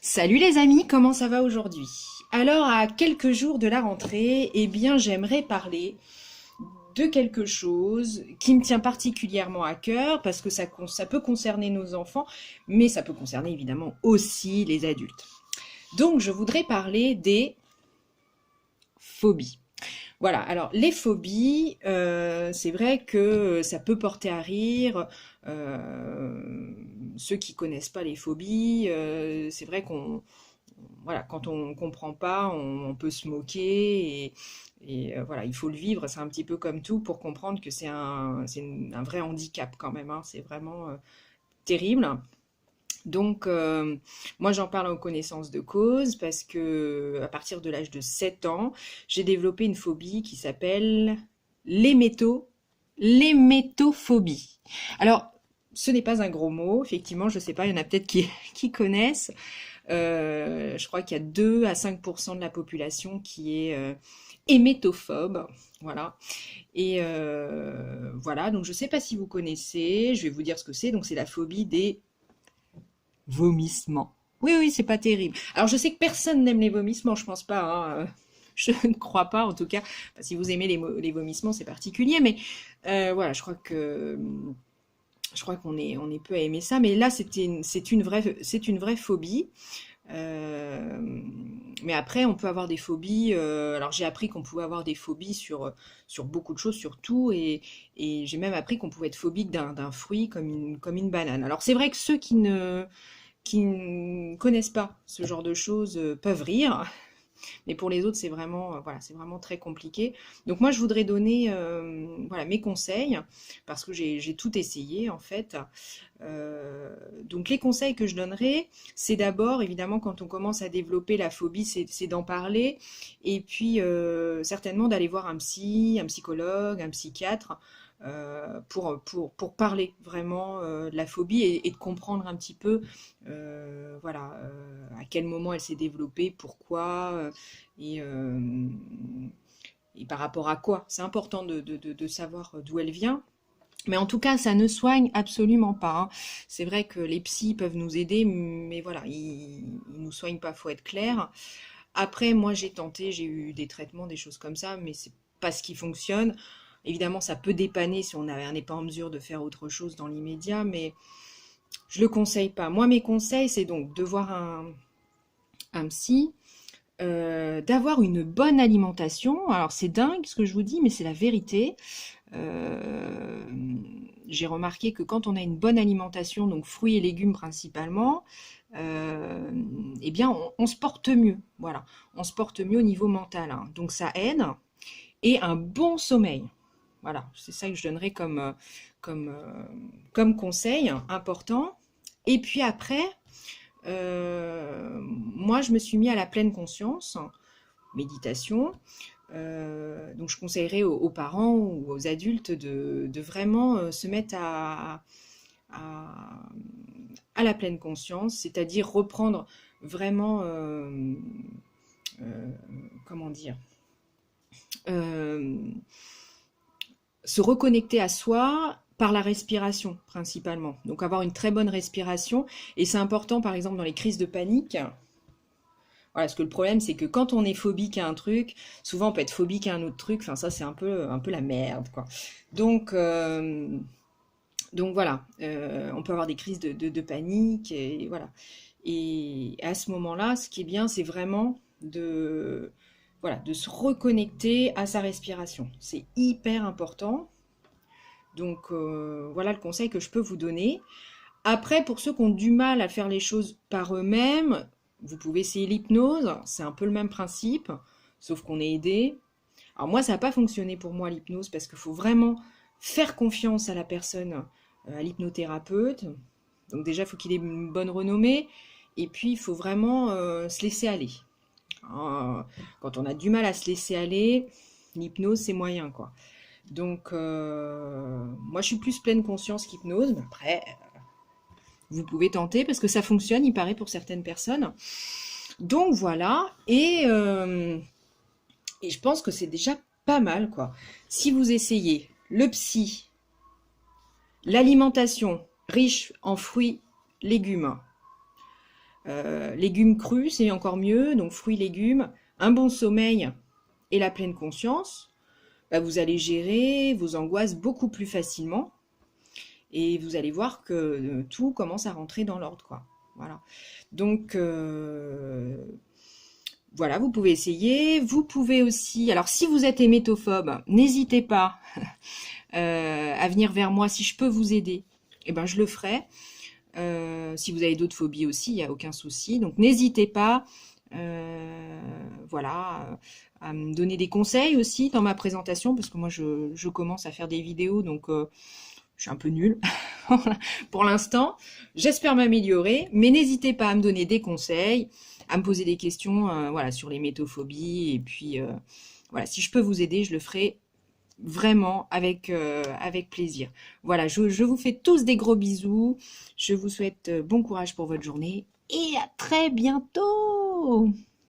Salut les amis, comment ça va aujourd'hui? Alors, à quelques jours de la rentrée, eh bien, j'aimerais parler de quelque chose qui me tient particulièrement à cœur parce que ça peut concerner nos enfants, mais ça peut concerner évidemment aussi les adultes. Donc, je voudrais parler des phobies. Voilà, alors les phobies, c'est vrai que ça peut porter à rire. Ceux qui connaissent pas les phobies, c'est vrai qu'on voilà, quand on comprend pas, on peut se moquer et voilà, il faut le vivre. C'est un petit peu comme tout pour comprendre que c'est un vrai handicap quand même, hein. C'est vraiment terrible. Donc, moi, j'en parle en connaissance de cause parce que à partir de l'âge de 7 ans, j'ai développé une phobie qui s'appelle l'hémétophobie. Alors, ce n'est pas un gros mot, effectivement, je sais pas, il y en a peut-être qui connaissent. Je crois qu'il y a 2 à 5% de la population qui est hémétophobe. Voilà. Et voilà, donc je ne sais pas si vous connaissez, je vais vous dire ce que c'est. Donc c'est la phobie des vomissements. Oui, oui, c'est pas terrible. Alors je sais que personne n'aime les vomissements, je pense pas, hein. Je ne crois pas, en tout cas. Enfin, si vous aimez les vomissements, c'est particulier, mais voilà, je crois qu'on est peu à aimer ça. Mais là, c'est une vraie phobie. Euh, mais après, on peut avoir des phobies. Alors, j'ai appris qu'on pouvait avoir des phobies sur beaucoup de choses, sur tout, et j'ai même appris qu'on pouvait être phobique d'un fruit comme une banane. Alors, c'est vrai que ceux qui ne connaissent pas ce genre de choses peuvent rire, mais pour les autres, c'est vraiment, voilà, c'est vraiment très compliqué. Donc moi, je voudrais donner voilà, mes conseils, parce que j'ai tout essayé en fait. Donc les conseils que je donnerais, c'est d'abord, évidemment, quand on commence à développer la phobie, c'est d'en parler, et puis certainement d'aller voir un psychologue, un psychiatre, pour parler vraiment de la phobie et de comprendre un petit peu voilà, à quel moment elle s'est développée, pourquoi, et, euh, et par rapport à quoi. C'est important de savoir d'où elle vient. Mais en tout cas, ça ne soigne absolument pas, hein. C'est vrai que les psys peuvent nous aider, mais voilà, ils nous soignent pas, faut être clair. Après, moi, j'ai tenté, j'ai eu des traitements, des choses comme ça, mais c'est pas ce qui fonctionne. Évidemment, ça peut dépanner si on n'est pas en mesure de faire autre chose dans l'immédiat, mais je le conseille pas. Moi, mes conseils, c'est donc de voir un psy, d'avoir une bonne alimentation. Alors, c'est dingue ce que je vous dis, mais c'est la vérité. Euh, j'ai remarqué que quand on a une bonne alimentation, donc fruits et légumes principalement, euh, eh bien, on se porte mieux. Voilà, on se porte mieux au niveau mental, hein. Donc, ça aide. Et un bon sommeil. Voilà, c'est ça que je donnerais comme, euh, comme conseil important. Et puis après, moi, je me suis mis à la pleine conscience, méditation. Donc, je conseillerais aux parents ou aux adultes de vraiment se mettre à, à la pleine conscience, c'est-à-dire reprendre vraiment, euh, comment dire, euh, se reconnecter à soi par la respiration principalement. Donc avoir une très bonne respiration. Et c'est important par exemple dans les crises de panique. Voilà, parce que le problème, c'est que quand on est phobique à un truc, souvent on peut être phobique à un autre truc. Enfin, ça, c'est un peu la merde, quoi. Donc, euh, donc voilà, on peut avoir des crises de panique et voilà. Et à ce moment-là, ce qui est bien, c'est vraiment voilà, de se reconnecter à sa respiration. C'est hyper important. Donc voilà le conseil que je peux vous donner. Après, pour ceux qui ont du mal à faire les choses par eux-mêmes, vous pouvez essayer l'hypnose. C'est un peu le même principe, sauf qu'on est aidé. Alors moi, ça n'a pas fonctionné pour moi l'hypnose parce qu'il faut vraiment faire confiance à la personne, à l'hypnothérapeute. Donc déjà, il faut qu'il ait une bonne renommée. Et puis, il faut vraiment se laisser aller. Quand on a du mal à se laisser aller, l'hypnose, c'est moyen, quoi. Donc, moi, je suis plus pleine conscience qu'hypnose, mais après, vous pouvez tenter parce que ça fonctionne, il paraît, pour certaines personnes. Donc, voilà. Et je pense que c'est déjà pas mal, quoi. Si vous essayez le psy, l'alimentation riche en fruits, légumes, Légumes crus, c'est encore mieux, donc fruits, légumes, un bon sommeil et la pleine conscience, bah, vous allez gérer vos angoisses beaucoup plus facilement et vous allez voir que tout commence à rentrer dans l'ordre, quoi. Voilà. Donc, voilà, vous pouvez essayer. Vous pouvez aussi, alors si vous êtes hémétophobe, n'hésitez pas à venir vers moi si je peux vous aider. Eh ben, je le ferai. Si vous avez d'autres phobies aussi, il n'y a aucun souci. Donc, n'hésitez pas, voilà, à me donner des conseils aussi dans ma présentation, parce que moi, je commence à faire des vidéos, donc je suis un peu nulle pour l'instant. J'espère m'améliorer, mais n'hésitez pas à me donner des conseils, à me poser des questions, voilà, sur les métophobies. Et puis, voilà, si je peux vous aider, je le ferai vraiment avec plaisir. Voilà, je vous fais tous des gros bisous. Je vous souhaite bon courage pour votre journée et à très bientôt!